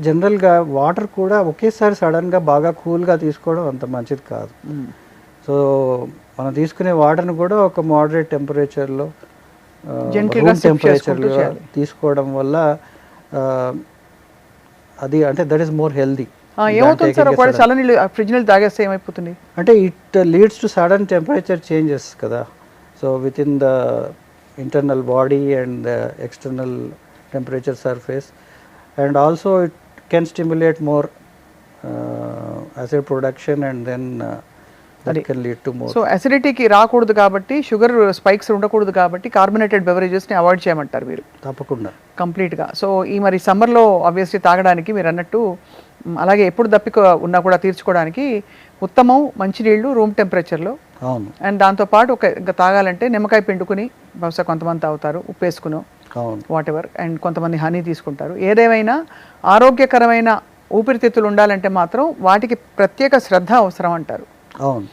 జనరల్గా వాటర్ కూడా ఒకేసారి సడన్గా బాగా కూల్గా తీసుకోవడం అంత మంచిది కాదు. సో మనం తీసుకునే వాటర్ని కూడా ఒక మోడరేట్ టెంపరేచర్లో, రూమ్ టెంపరేచర్లో తీసుకోవడం వల్ల అది అంటే దట్ ఈస్ మోర్ హెల్దీ. ఏమవుతుంది సార్ ఒకవేళ చల్ల నీళ్ళు ఫ్రిడ్జ్ నీళ్ళు తాగేస్తే ఏమైపోతుంది అంటే it leads to sudden temperature changes కదా. So with in the internal body and the external temperature surface, and also it can stimulate more acid production and then that can lead to more. So అసిడిటీకి రాకూడదు కాబట్టి, sugar spikes ఉండకూడదు కాబట్టి carbonated బెవరేజెస్ని avoid చేయమంటారు మీరు? తప్పకుండా, కంప్లీట్గా. So ఈ మరి సమ్మర్లో ఆబ్వియస్లీ తాగడానికి మీరు అన్నట్టు, అలాగే ఎప్పుడు దప్పిక ఉన్నా కూడా తీర్చుకోవడానికి ఉత్తమం మంచినీళ్ళు రూమ్ టెంపరేచర్లో. అవును. అండ్ దాంతోపాటు ఇంకా తాగాలంటే నిమ్మకాయ పిండుకుని, బహుశా కొంతమంది తాగుతారు ఉప్పు వేసుకుని, వాట్ ఎవర్, అండ్ కొంతమంది హనీ తీసుకుంటారు. ఏదేమైనా ఆరోగ్యకరమైన ఊపిరితిత్తులు ఉండాలంటే మాత్రం వాటికి ప్రత్యేక శ్రద్ధ అవసరం అంటారు. అవును.